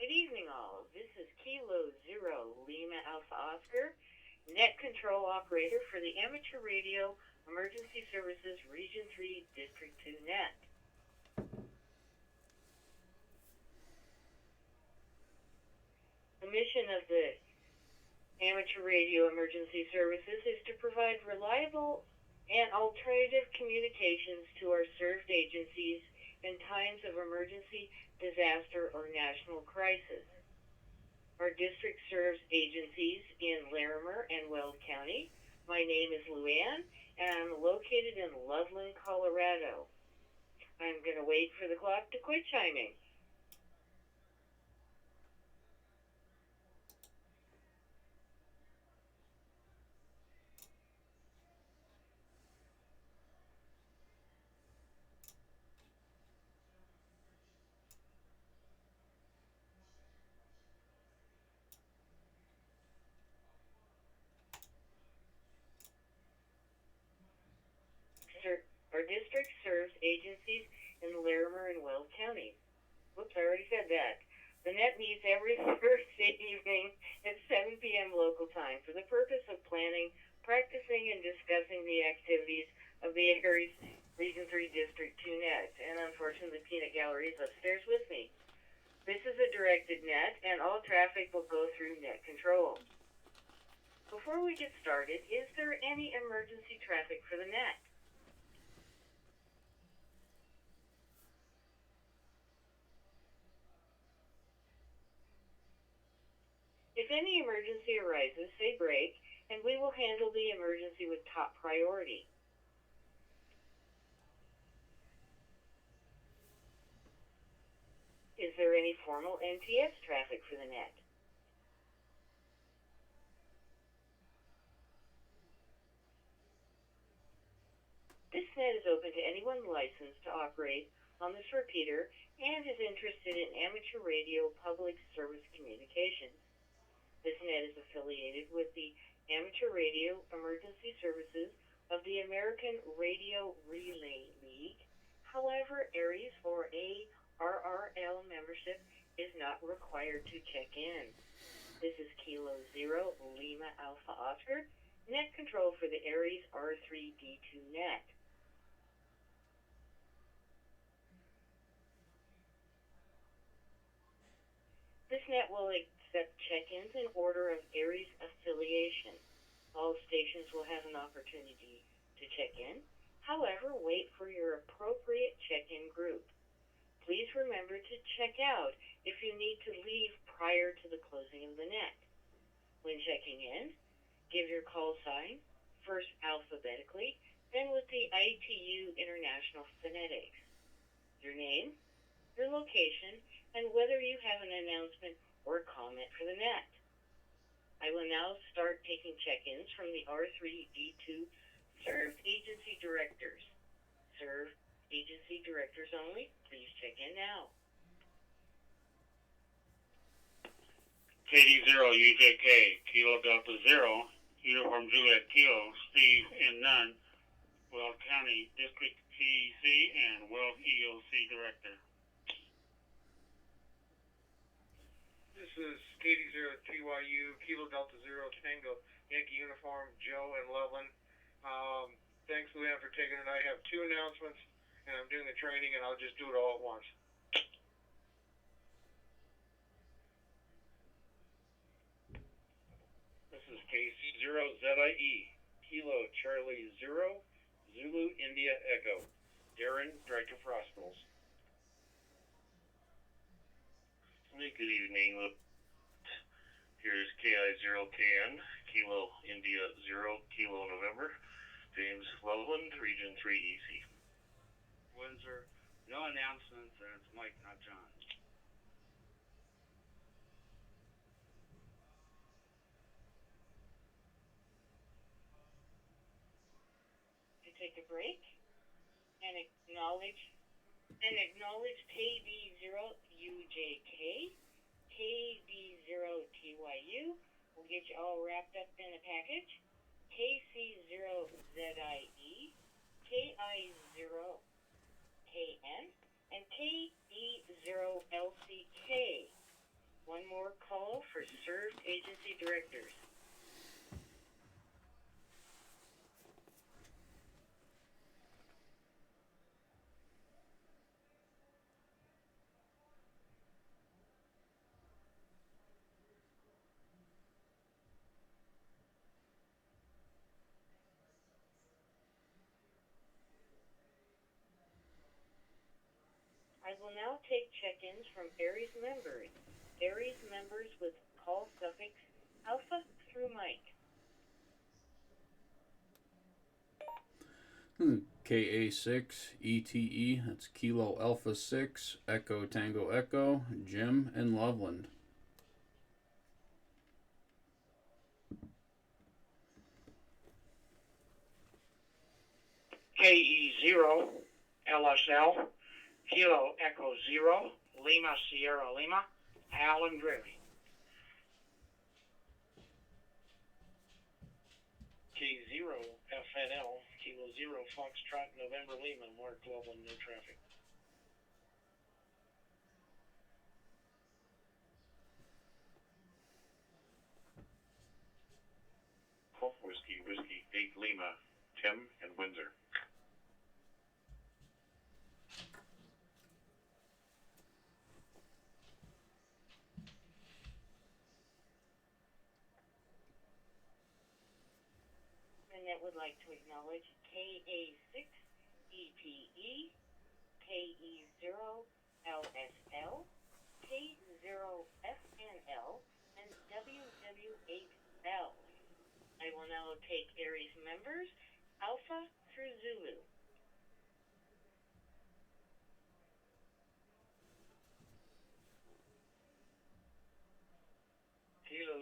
Good evening, all. This is Kilo Zero Lima Alpha Oscar, Net Control Operator for the Amateur Radio Emergency Services Region 3 District 2 Net. The mission of the Amateur Radio Emergency Services is to provide reliable and alternative communications to our served agencies in times of emergency, disaster, or national crisis. Our district serves agencies in Larimer and Weld County. My name is Luann, and I'm located in Loveland, Colorado. I'm going to wait for the clock to quit chiming. Our district serves agencies in Larimer and Weld County. Whoops, I already said that. The net meets every Thursday evening at 7 p.m. local time for the purpose of planning, practicing, and discussing the activities of the ARES Region 3 District 2 net. And unfortunately, the peanut gallery is upstairs with me. This is a directed net, and all traffic will go through net control. Before we get started, is there any emergency traffic for the net? If any emergency arises, say break, and we will handle the emergency with top priority. Is there any formal NTS traffic for the net? This net is open to anyone licensed to operate on this repeater and is interested in amateur radio public service communications. This net is affiliated with the Amateur Radio Emergency Services of the American Radio Relay League. However, ARES or ARRL membership is not required to check in. This is Kilo Zero Lima Alpha Oscar, net control for the ARES R3D2 net. This net will accept check-ins in order of ARES affiliation. All stations will have an opportunity to check in. However, wait for your appropriate check-in group. Please remember to check out if you need to leave prior to the closing of the net. When checking in, give your call sign, first alphabetically, then with the ITU International Phonetics. Your name, your location, and whether you have an announcement or comment for the net. I will now start taking check-ins from the R3D2 served agency directors. Served agency directors only, please check in now. KD0 UJK, Kilo Delta Zero, Uniform Juliet Kilo, Steve and Nunn, Weld County District TEC and Weld EOC Director. This is KD0TYU, Kilo Delta Zero, Tango, Yankee Uniform, Joe and Loveland. Thanks, Luann, for taking it. I have two announcements, and I'm doing the training, and I'll just do it all at once. This is KC0ZIE, Kilo Charlie Zero, Zulu India Echo, Darren, Director for Hospitals. Good evening. Here's KI0KN, Kilo India Zero, Kilo November, James Loveland, Region 3 EC. Windsor, no announcements, and it's Mike, not John. To take a break and acknowledge KD0UJK, KD0TYU. We'll get you all wrapped up in a package. KC0ZIE, KI0KN, and KD0LCK. call for served agency directors. I will now take check-ins from ARES members. ARES members with call suffix Alpha through Mike. KA6 ETE, that's Kilo Alpha 6 Echo Tango Echo, Jim in Loveland. KE0 LSL Kilo Echo 0 Lima Sierra Lima Alan Greeley. K0 FNL Kilo 0 Foxtrot November Lima Mark Loveland, no traffic. Whiskey 8 Lima Tim in Windsor. Annette would like to acknowledge KA6 ETE, KE0 LSL, K0FNL, and WW8L. I will now take ARES members, Alpha through Zulu. Kilo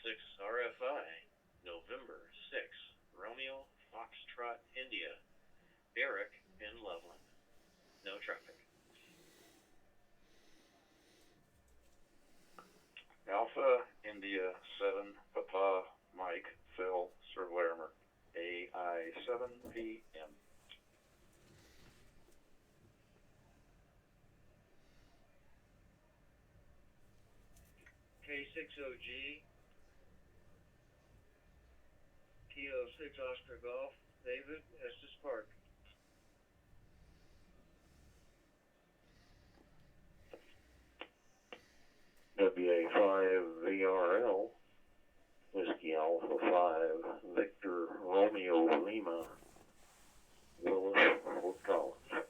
6 RFI November 6 Romeo Foxtrot India Barrick in Loveland, no traffic. Alpha India 7 Papa Mike Phil Sir Larimer AI 7 PM. K6OG Kilo 6 Oscar Golf David Estes Park. WA5 VRL Whiskey Alpha 5 Victor Romeo Lima Willis Fort Collins.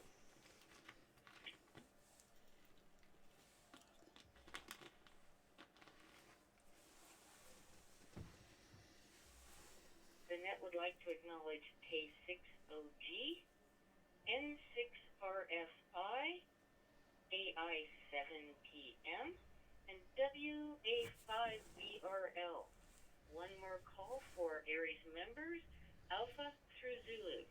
Annette would like to acknowledge K6OG, N6RFI, AI7PM, and WA5BRL. One more call for ARES members, Alpha through Zulu.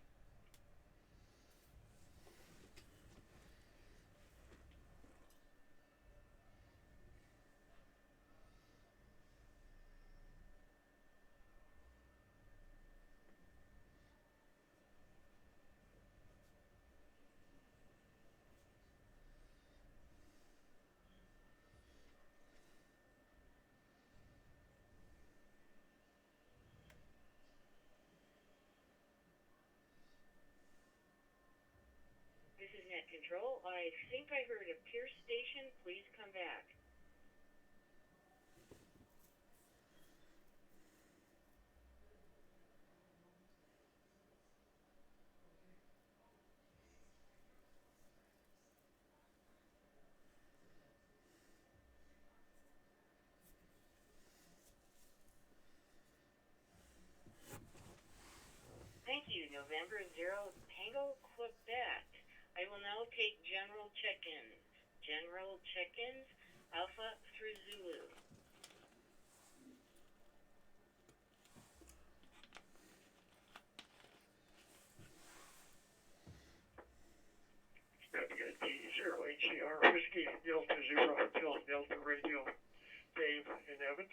This is Net Control. I think I heard a Pierce station. Please come back. Thank you, November 0 Tango Quebec. I will now take general check-ins. General check-ins, Alpha through Zulu. WT0 HCR Whiskey Delta 0 Hotel Delta Radio Dave in Evans.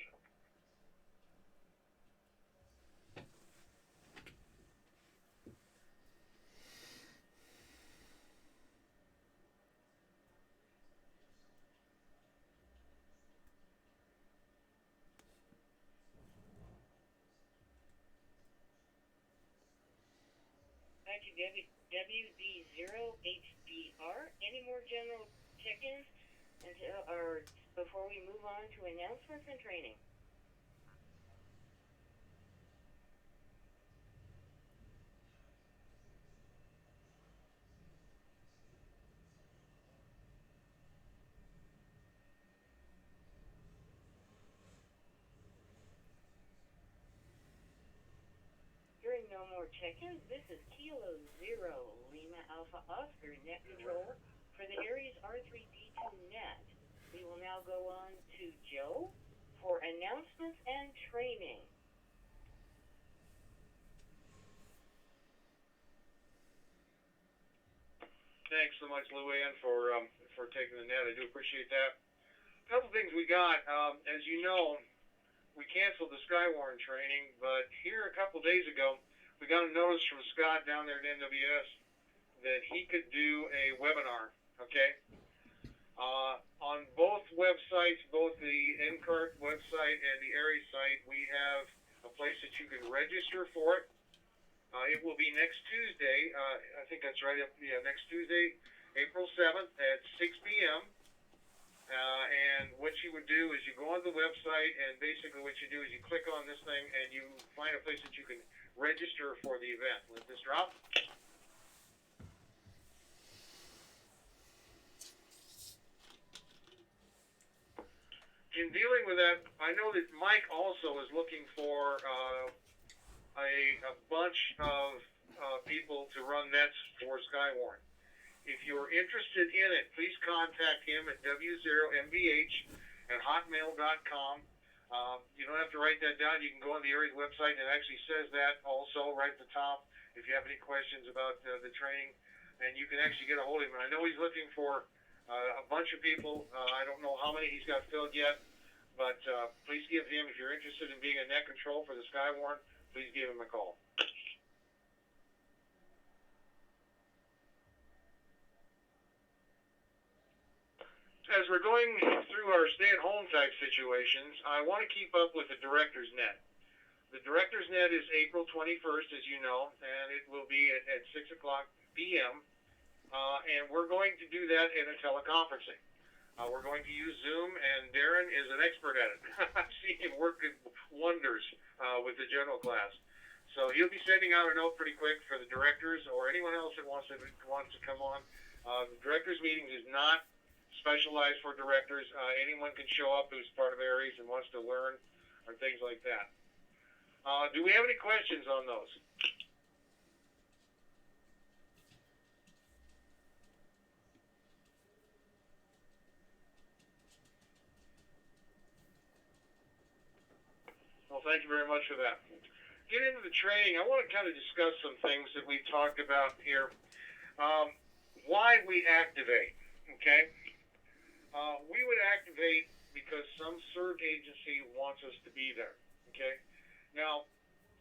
Back to WB0HBR. Any more general check-ins before we move on to announcements and training? Hearing no more check-ins, this is Kilo Zero Lima Alpha Oscar net control for the ARES R3D2 net. We will now go on to Joe for announcements and training. Thanks so much, Luann, for taking the net. I do appreciate that. A couple things we got. As you know, we canceled the Skywarn training, but here a couple days ago, we got a notice from Scott down there at NWS that he could do a webinar, okay? On both websites, both the NCART website and the ARES site, we have a place that you can register for it. It will be next Tuesday, I think that's right, next Tuesday, April 7th at 6 p.m. And what you would do is you go on the website, and basically what you do is you click on this thing, and you find a place that you can register for the event. Let this drop. In dealing with that, I know that Mike also is looking for a bunch of people to run nets for Skywarn. If you're interested in it, please contact him at w0mbh@hotmail.com. You don't have to write that down. You can go on the ARES website, and it actually says that also right at the top if you have any questions about the training, and you can actually get a hold of him. I know he's looking for a bunch of people. I don't know how many he's got filled yet, but please give him, if you're interested in being a net control for the Skywarn, please give him a call. As we're going through our stay-at-home type situations, I want to keep up with the Director's Net. The Director's Net is April 21st, as you know, and it will be at 6 o'clock p.m., and we're going to do that in a teleconferencing. We're going to use Zoom, and Darren is an expert at it. I've seen him work wonders with the general class. So he'll be sending out a note pretty quick for the directors or anyone else that wants to come on. The directors' meeting is not specialized for directors. Anyone can show up who's part of ARES and wants to learn or things like that. Do we have any questions on those? Well, thank you very much for that. Get into the training. I want to kind of discuss some things that we talked about here. Why we activate, okay? We would activate because some CERT agency wants us to be there, okay? Now,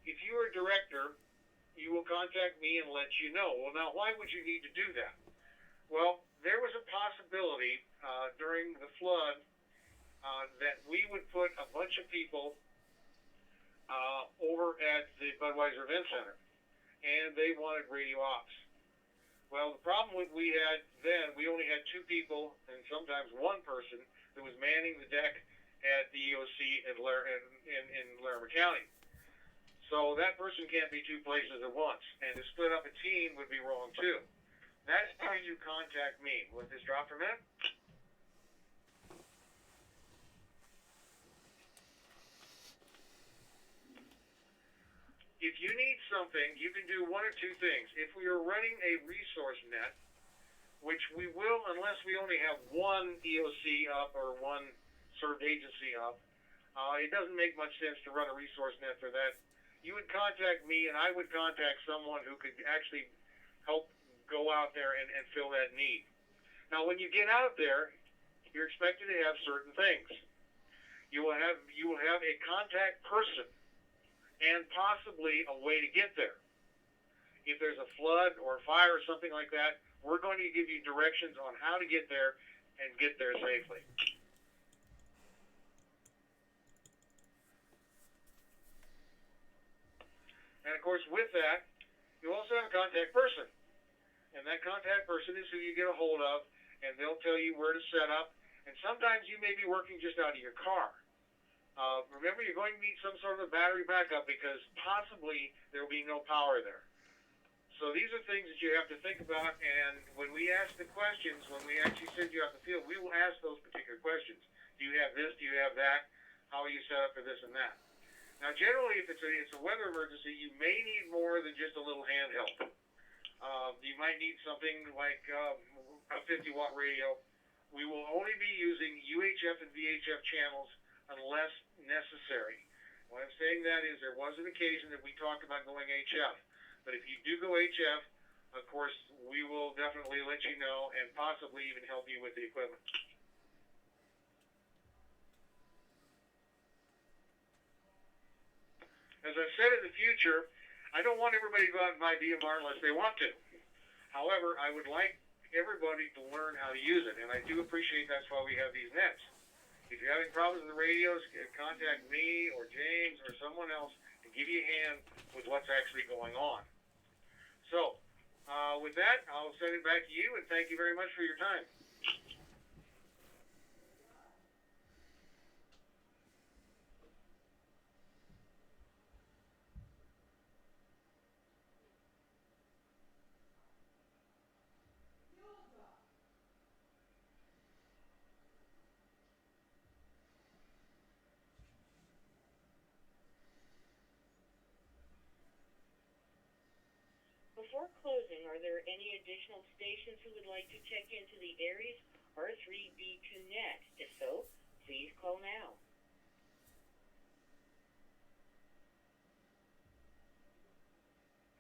if you're a director, you will contact me and let you know. Well, now, why would you need to do that? Well, there was a possibility during the flood that we would put a bunch of people over at the Budweiser Event Center, and they wanted radio ops. Well, the problem we had then, we only had two people, and sometimes one person, that was manning the deck at the EOC in Larimer County. So that person can't be two places at once, and to split up a team would be wrong too. That's how you contact me. Let this drop for a minute. If you need something, you can do one or two things. If we are running a resource net, which we will unless we only have one EOC up or one CERT agency up, it doesn't make much sense to run a resource net for that. You would contact me, and I would contact someone who could actually help go out there and fill that need. Now, when you get out there, you're expected to have certain things. You will have a contact person and possibly a way to get there. If there's a flood or a fire or something like that, we're going to give you directions on how to get there and get there safely. And of course, with that, You also have a contact person. And that contact person is who you get a hold of, and they'll tell you where to set up. And sometimes you may be working just out of your car. Remember, you're going to need some sort of a battery backup because possibly there will be no power there. So these are things that you have to think about, and when we ask the questions, when we actually send you out in the field, we will ask those particular questions. Do you have this? Do you have that? How are you set up for this and that? Now, generally, if it's a weather emergency, you may need more than just a little handheld. You might need something like a 50-watt radio. We will only be using UHF and VHF channels unless necessary. What I'm saying that is there was an occasion that we talked about going HF. But if you do go HF, of course, we will definitely let you know and possibly even help you with the equipment. As I've said in the future, I don't want everybody to go out and buy DMR unless they want to. However, I would like everybody to learn how to use it, and I do appreciate that's why we have these nets. If you're having problems with the radios, contact me or James or someone else to give you a hand with what's actually going on. So, with that, I'll send it back to you, and thank you very much for your time. Before closing, are there any additional stations who would like to check into the ARES R3D2 net? If so, please call now.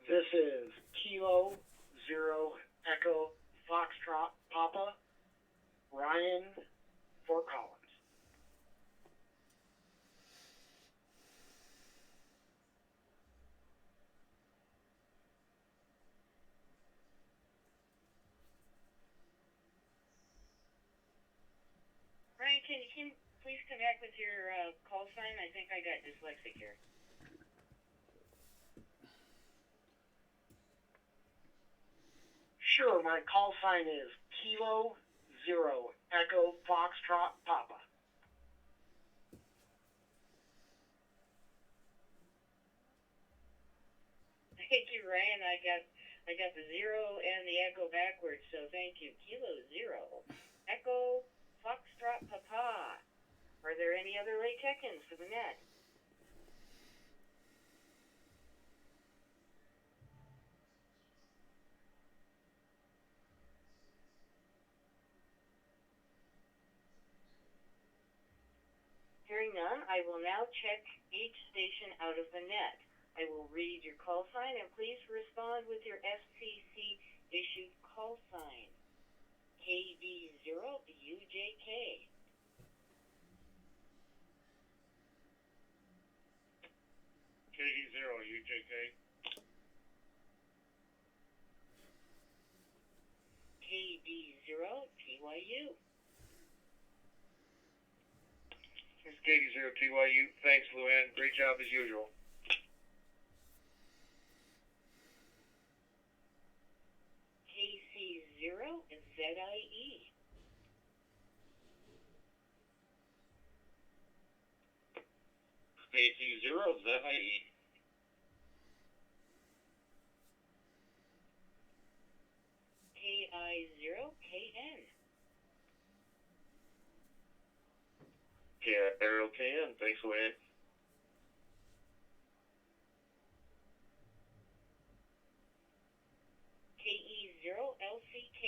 This is Kilo Zero Echo Foxtrot Papa, Ryan, Fort Collins. Ryan, can you please connect with your call sign? I think I got dyslexic here. Sure, my call sign is Kilo Zero Echo Foxtrot Papa. Thank you, Ryan. I got the zero and the echo backwards, so thank you. Kilo Zero Echo Foxtrot Papa. Are there any other late check-ins for the net? Hearing none, I will now check each station out of the net. I will read your call sign, and please respond with your FCC-issued call sign. KD0UJK. KD0UJK. KD0TYU. This is KD0TYU. Thanks, Luann. Great job as usual. KC0ZIE. KC0ZIE. KI0KN. Ariel 10. Thanks, Luann. KE0LCK.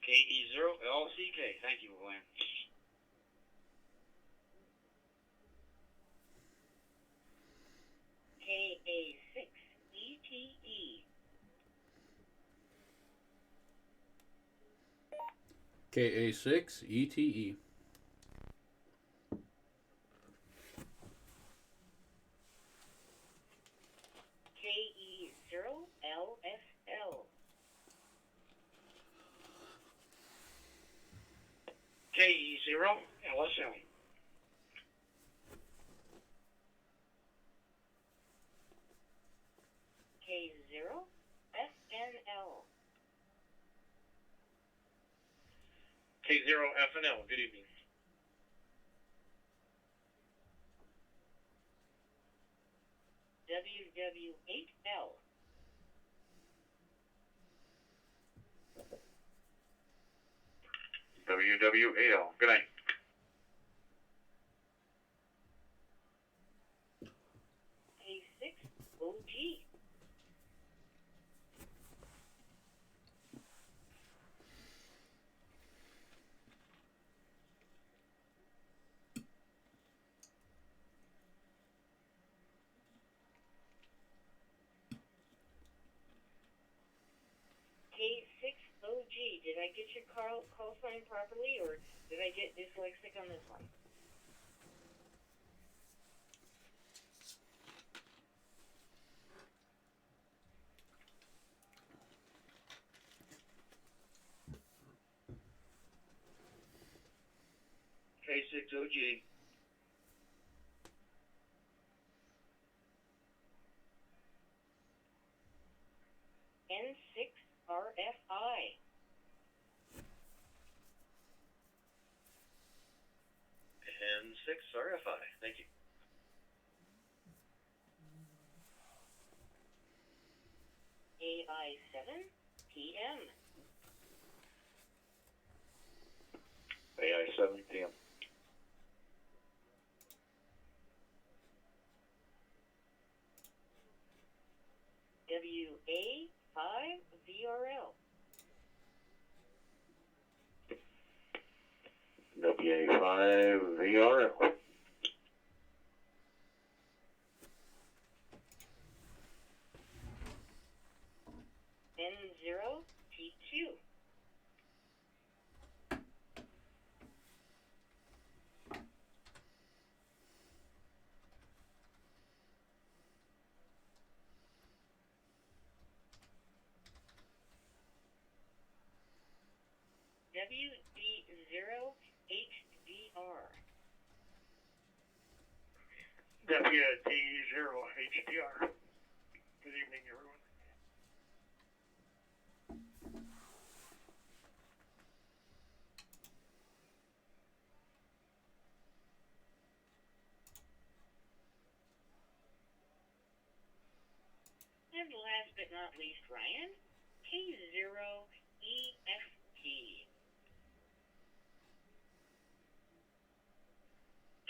KE0LCK. Thank you, Luann. KA6ETE. KA6ETE. KE0LSL. KE0LSL. K0FNL, good evening. WW8L. WW8L. Good night. K6OG. K6OG. Did I get your call sign properly, or did I get dyslexic on this one? K6OG. N6RFI. N6RFI. Thank you. AI7PM. AI7PM. WA5VRL. WA5VRL. N0TQ. WD0HDR. WD0HDR. Good evening, everyone. And last but not least, Ryan, K0EFT.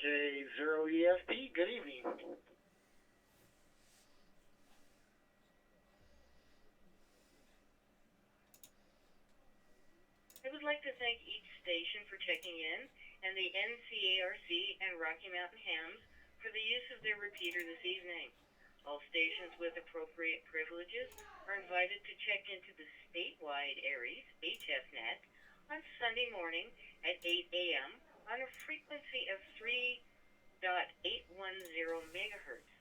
K0EFT, good evening. I would like to thank each station for checking in, and the NCARC and Rocky Mountain Hams for the use of their repeater this evening. All stations with appropriate privileges are invited to check into the statewide ARES HFnet on Sunday morning at 8 a.m. on a frequency of 3.810 megahertz,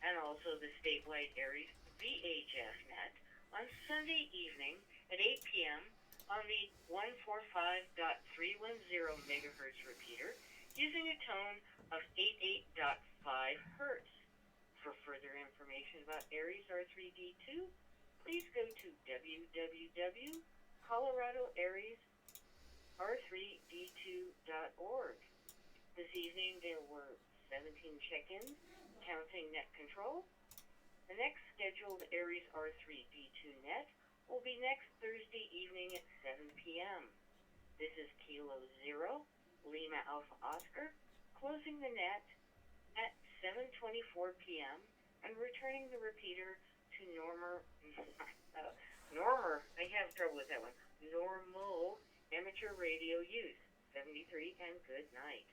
and also the statewide ARES VHFnet on Sunday evening at 8 p.m. on the 145.310 megahertz repeater using a tone of 88.5 hertz. For further information about ARES R3D2, please go to www.coloradoaresr3d2.org. This evening there were 17 check-ins, counting net control. The next scheduled ARES R3D2 net will be next Thursday evening at 7 p.m. This is Kilo 0, Lima Alpha Oscar, closing the net at 7:24 p.m. and returning the repeater to normal amateur radio use. 73 and good night.